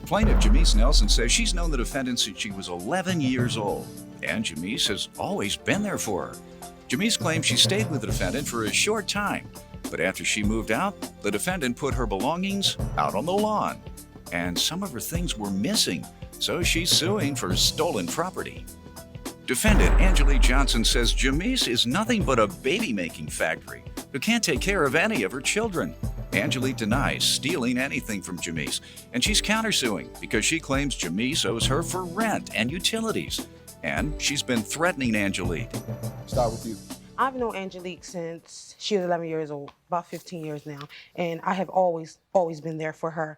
Plaintiff Jamise Nelson says she's known the defendant since she was 11 years old, and Jamise has always been there for her. Jamise claims she stayed with the defendant for a short time, but after she moved out, the defendant put her belongings out on the lawn, and some of her things were missing, so she's suing for stolen property. Defendant Angelique Johnson says Jamise is nothing but a baby-making factory who can't take care of any of her children. Angelique denies stealing anything from Jamise, and she's countersuing because she claims Jamise owes her for rent and utilities, and she's been threatening Angelique. Start with you. I've known Angelique since she was 11 years old, about 15 years now, and I have always been there for her.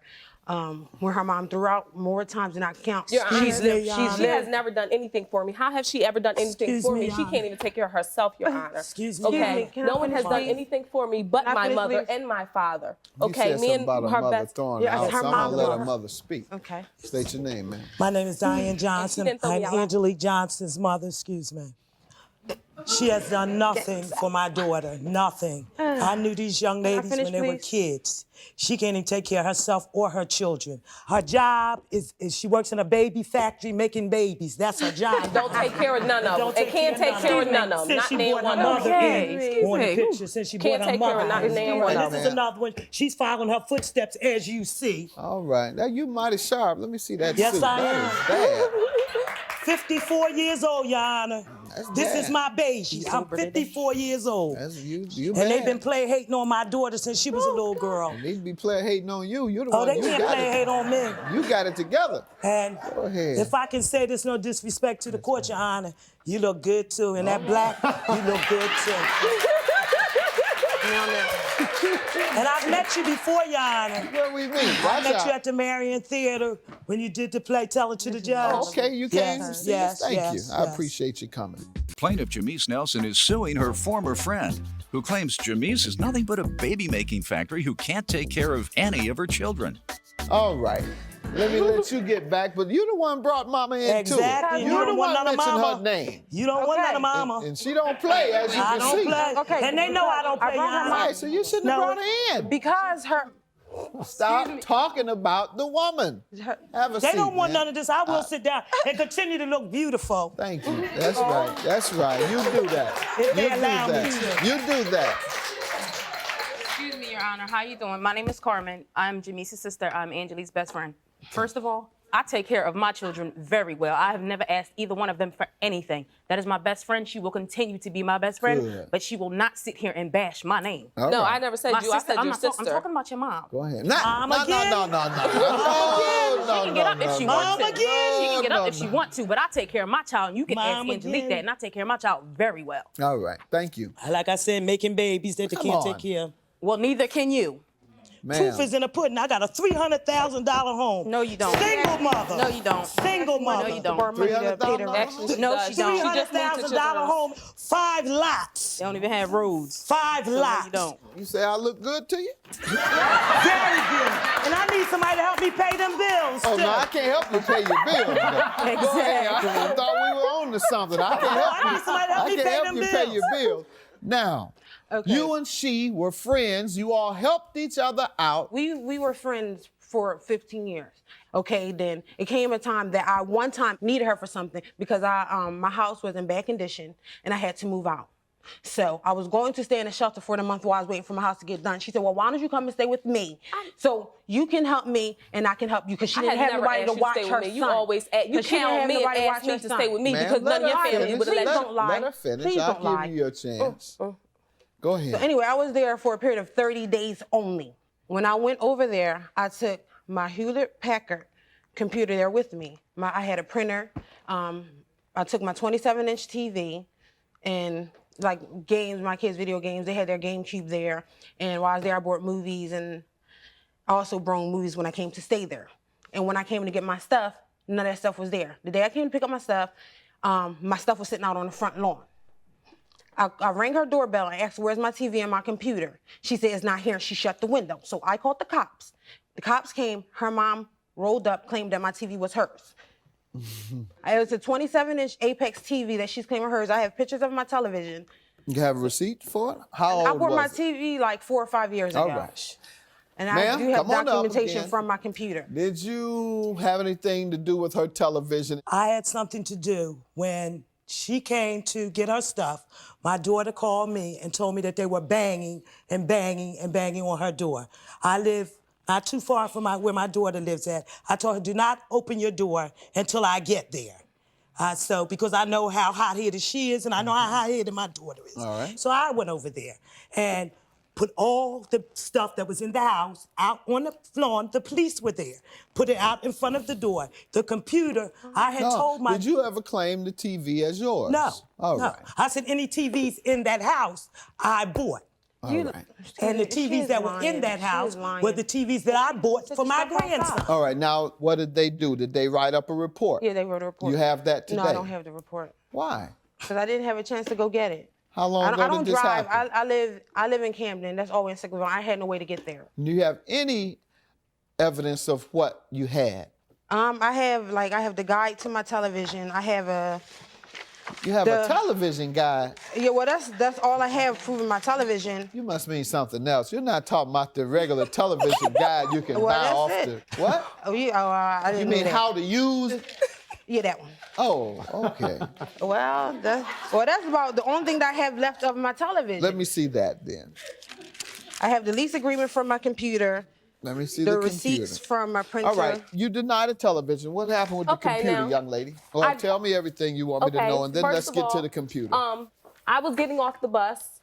When her mom threw out more times than I can count. She has never done anything for me. How has she ever done anything for me? She can't even take care of herself, Your Honor. Excuse me. Okay, no one has done anything for me but my mother and my father. Okay, me and her mother best. throwing out, so I'm gonna let her mother speak. Okay. State your name, man. My name is Diane Johnson. I'm Angelique Johnson's mother, excuse me. She has done nothing for my daughter, nothing. I knew these young ladies when they were kids. She can't even take care of herself or her children. Her job is she works in a baby factory making babies. That's her job. Don't take care of none of them. And can't take care of none of them. Since she brought her mother in on the picture, since she brought her mother in. And this is another one. She's following her footsteps, as you see. All right. Now, you mighty sharp. Let me see that Yes, suit. I am. That 54 years old, Your Honor. This is my baby. I'm 54 years old. is bad. You And bad. they've been hating on my daughter since she was a little girl. Need to be player hating on you. You're the Oh, one. they you can't got play it. hate on me. You got it together. And Go ahead. if I can say this, no disrespect to the court, Your Honor, you look good too. And that black, you look good too. And I've met you before, Your Honor. Where we meet? I met you at the Marion Theater when you did the play Tell It to the Judge. Oh, okay, you came to see us. Thank you. I appreciate you coming. Plaintiff Jamise Nelson is suing her former friend, who claims Jamise is nothing but a baby-making factory who can't take care of any of her children. All right. Let me let you get back, but you the one brought Mama in Exactly. too. You the one mentioned mama. her name. You don't want none of Mama. And she don't play, as you I can don't see. play. Okay. And they know I don't play, Your brought her Honor. All right, so you shouldn't have brought her in. Because her... Stop talking about the woman. Have a seat, They don't want man. none of this. I will sit down and continue to look beautiful. Thank you. That's right. That's right. You do that. If they You do allow me that. to. You do that. Excuse me, Your Honor. How you doing? My name is Carmen. I'm Jamise's sister. I'm Angelique's best friend. First of all, I take care of my children very well. I have never asked either one of them for anything. That is my best friend. She will continue to be my best friend, Good. but she will not sit here and bash my name. All No, right. I never said My you. sister, I said your sister. I'm talking about your mom. Go ahead. Again? She can get up if she wants to. Again? She can get up if she no. wants to, but I take care of my child, and you can ask Mom Angelique again? that, and I take care of my child very well. All right. Thank you. Like I said, making babies that they Come can't on. take care of. Well, neither can you. Ma'am. Proof is in the pudding. I got a $300,000 home. No, you don't. Single mother. No, you don't. Single mother. No, you don't. Borrow money to pay the rent. Actually, she No, does. she don't. She just needs to $300,000 home, 5 lots. They don't even have roads. 5 No, lots. you don't. You say I look good to you? Very good. And I need somebody to help me pay them bills, Oh, too. no, I can't help you pay your bills. Go ahead. I thought we were on to something. I can help I you. need somebody to help I me can pay help them you pay bills. your bills. Now, Okay. you and she were friends. You all helped each other out. We were friends for 15 years. Okay, then it came a time that I one time needed her for something because my house was in bad condition and I had to move out. So I was going to stay in a shelter for the month while I was waiting for my house to get done. She said, well, why don't you come and stay with me? So you can help me and I can help you because she didn't have nobody to watch her son. You always you count me and ask me to stay with me because none of your family would have Please let don't you. lie. Let her finish. Please I'll don't lie. give you your chance. Go ahead. So anyway, I was there for a period of 30 days only. When I went over there, I took my Hewlett-Packard computer there with me. I had a printer. I took my 27-inch TV and like games, my kids' video games, they had their GameCube there. And while I was there, I bought movies and I also brought movies when I came to stay there. And when I came to get my stuff, none of that stuff was there. The day I came to pick up my stuff was sitting out on the front lawn. I rang her doorbell and asked, where's my TV and my computer? She said, it's not here. She shut the window. So I called the cops. The cops came. Her mom rolled up, claimed that my TV was hers. It was a 27-inch Apex TV that she's claiming hers. I have pictures of my television. You have a receipt for it? How old I bought was my it? TV like 4 or 5 years ago. All right. And I Ma'am, do have come on up documentation again. from my computer. Did you have anything to do with her television? I had something to do when she came to get her stuff. My daughter called me and told me that they were banging and banging and banging on her door. I live not too far from where my daughter lives at. I told her, do not open your door until I get there. So, because I know how hot-headed she is and I know how hot-headed my daughter is. All right. So I went over there and put all the stuff that was in the house out on the lawn. The police were there. Put it out in front of the door. The computer, I had told my... Did you ever claim the TV as yours? No, All no. right. I said any TVs in that house, I bought. All right. And the TVs that were in that house were the TVs that I bought for my grandson. All right, now what did they do? Did they write up a report? Yeah, they wrote a report. You have that today? No, I don't have the report. Why? Because I didn't have a chance to go get it. How long ago I don't did this drive. happen? I live in Camden. That's all in Sickville. I had no way to get there. Do you have any evidence of what you had? I have the guide to my television. I have a... You have a television guide. Yeah, well, that's all I have proving my television. You must mean something else. You're not talking about the regular television guide you can Well, buy that's off it. the... What? Oh, yeah, I You didn't know mean that. how to use... Yeah, that one. Oh, okay. Well, that's about the only thing that I have left of my television. Let me see that then. I have the lease agreement from my computer, Let me see the the receipts computer. from my printer. All right, you denied a television. What happened with the Okay, computer, now, young lady? Well, tell me everything you want me to know, and then first let's of get to all, the computer. I was getting off the bus,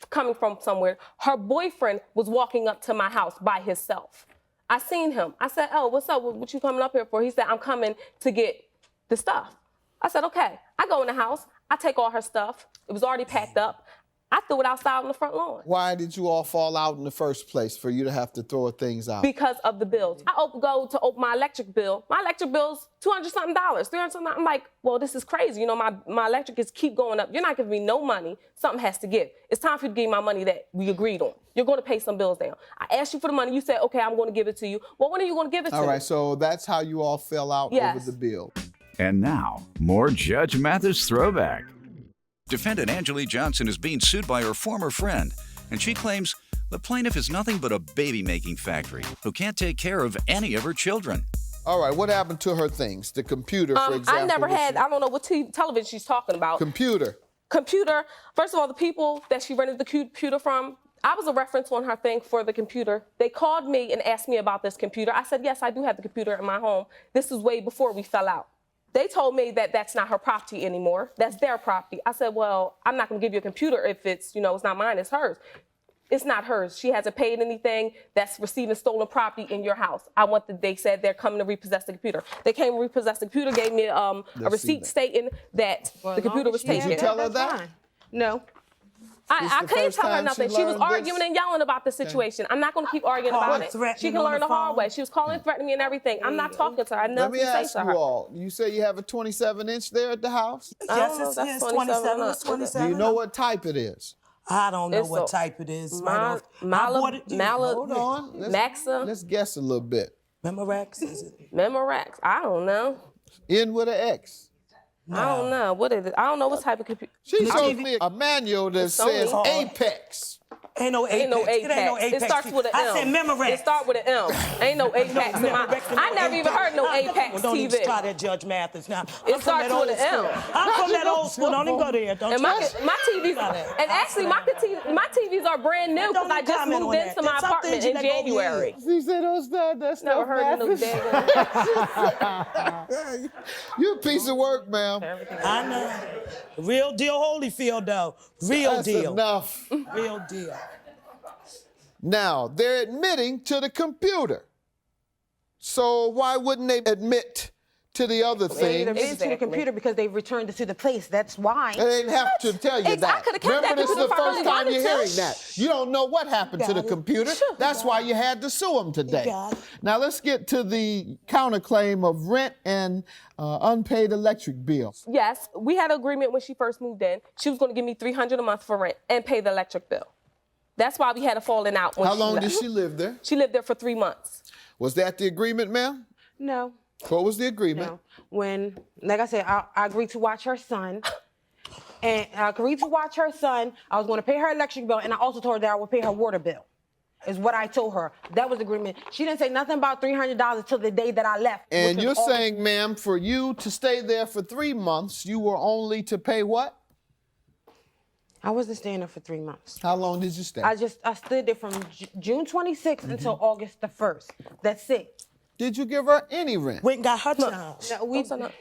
coming from somewhere. Her boyfriend was walking up to my house by himself. I seen him. I said, "Oh, what's up? What you coming up here for?" He said, "I'm coming to get the stuff." I said, "Okay." I go in the house. I take all her stuff. It was already packed up. I threw it outside on the front lawn. Why did you all fall out in the first place for you to have to throw things out? Because of the bills. I go to open my electric bill. My electric bill's $200-something, $300-something. I'm like, well, this is crazy. You know, my electric is keep going up. You're not giving me no money. Something has to give. It's time for you to give me my money that we agreed on. You're going to pay some bills down. I asked you for the money. You said, okay, I'm going to give it to you. Well, when are you going to give it to me? All right, so that's how you all fell out Yes. over the bill. And now, more Judge Mathis throwback. Defendant Angelique Johnson is being sued by her former friend, and she claims the plaintiff is nothing but a baby-making factory who can't take care of any of her children. All right, what happened to her things? The computer, for example. I never was had, she- I don't know what television she's talking about. Computer. Computer, first of all, the people that she rented the computer from, I was a reference on her thing for the computer. They called me and asked me about this computer. I said, yes, I do have the computer in my home. This is way before we fell out. They told me that that's not her property anymore. That's their property. I said, well, I'm not going to give you a computer if it's, you know, it's not mine, it's hers. It's not hers. She hasn't paid anything. That's receiving stolen property in your house. They said they're coming to repossess the computer. They came to repossess the computer, gave me a receipt stating that the computer was taken. Did you tell her that? Fine. No. I the couldn't first tell her time nothing. she She was learned arguing this? and yelling about the situation. I'm not going to keep arguing about it. Threatening She can on learn the the hard phone? way. She was calling, threatening me and everything. I'm not talking to her. I Let never me say ask to you her. all, you say you have a 27-inch there at the house? Yes, know, it's that's 27. 27. It's Do 27. you know what type it is? I don't know It's what a type it is. Right off. I bought it. Hold on. Maxa, Let's guess a little bit. Memorex, is it? Memorex. I don't know. End with an X. I don't know. What is it? I don't know what type of computer. She showed me a manual that says Sony. Apex. Ain't no Apex. Ain't no Apex. It ain't no Apex. It starts with an M. I said Memorex. It starts with an M. Ain't no Apex. I never even heard no Apex Well, don't even TV. start at Judge Mathis now. It starts with an M. I'm from that old school. Don't even go there. Don't And you? my TVs, and actually my TVs are brand new because I just comment moved on that. into my There's some apartment things you in let go over January. She said, that's Never heard of no daggone. You a piece of work, ma'am. I know. Real deal Holyfield, though. Real That's deal. enough. Real deal. Now, they're admitting to the computer. So why wouldn't they admit to the other They things? admitted to the computer because they returned it to the place. That's why. They didn't have to tell you I that. could've kept that Remember, this is the computer if I first really time wanted you're to. hearing that. You don't know what happened to the computer. That's why you had to sue them today. got it. Now, let's get to the counterclaim of rent and unpaid electric bill. Yes, we had an agreement when she first moved in. She was going to give me $300 a month for rent and pay the electric bill. That's why we had a falling out when How she long left. did she live there? She lived there for 3 months. Was that the agreement, ma'am? No. What was the agreement? No. When, like I said, I agreed to watch her son. And I agreed to watch her son. I was going to pay her electric bill, and I also told her that I would pay her water bill. is what I told her. That was the agreement. She didn't say nothing about $300 till the day that I left. And you're saying, ma'am, for you to stay there for 3 months, you were only to pay what? I wasn't staying there for 3 months. How long did you stay? I stood there from June 26th until August the 1st. That's it. Did you give her any rent? Went and got her time. No,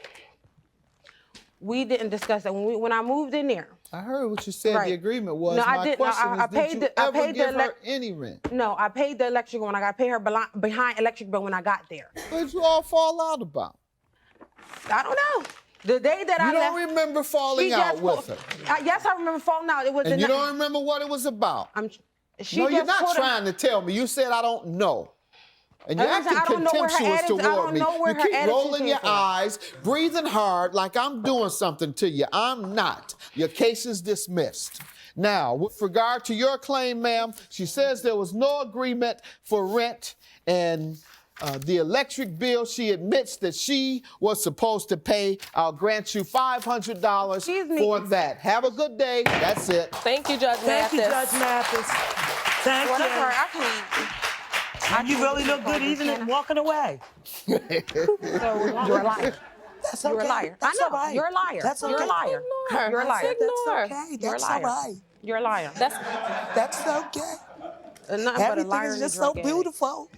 we didn't discuss that. When I moved in there. I heard what you said Right. the agreement was. No, I My didn't. question I is, paid did the- you I ever paid the give her elec- any rent? No, I paid the electric bill when I got paid her behind electric bill when I got there. What did you all fall out about? I don't know. The day that I You left. don't remember falling she out just with pulled- her? Yes, I remember falling out. It was. And you don't remember what it was about? She No, you're just not pulled trying to tell me. You said I don't know. And you're I acting don't know where her contemptuous attitude- I don't toward me. know where You her keep attitude rolling came your from. eyes, breathing hard like I'm doing something to you. I'm not. Your case is dismissed. Now, with regard to your claim, ma'am, she says there was no agreement for rent and the electric bill, she admits that she was supposed to pay. I'll grant you $500 for that. Have a good day. That's it. Thank you, Judge Thank you, Mathis. Judge Mathis. Thank Whatever. you. I can't. You really look good even walking away. You're a liar. That's You're okay. a liar. That's I know. all right. You're a liar. That's okay. You're a liar. You're a liar. That's okay. You're a That's all liar. right. You're a liar. That's okay. Nothing but a Everything liar is and a just so drunk addict. beautiful.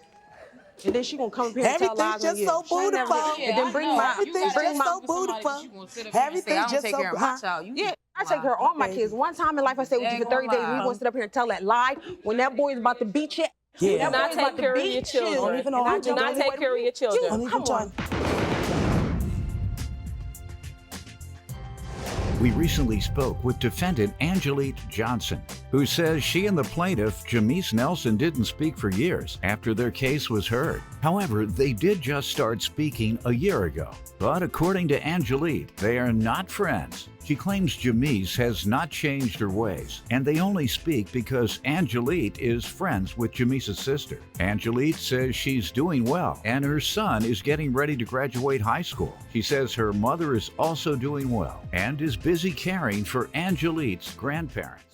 And then she gonna come up here and tell Everything's lies on just you. so She ain't never beautiful. did- And then bring my, Everything's bring just my, so beautiful. Everything's just so yeah. I take care of all my kids. One time in life, I stayed with you for 30 days, and you gonna sit up here and tell that lie when that boy is about to beat you. Yeah. When that Not boy is take about to care of beat your children. you. Don't even know And how I to just Not don't take know care of your children. Don't even Come try. on. We recently spoke with defendant Angelique Johnson, who says she and the plaintiff, Jamise Nelson, didn't speak for years after their case was heard. However, they did just start speaking a year ago. But according to Angelique, they are not friends. She claims Jamise has not changed her ways, and they only speak because Angelique is friends with Jamise's sister. Angelique says she's doing well, and her son is getting ready to graduate high school. She says her mother is also doing well and is busy caring for Angelique's grandparents.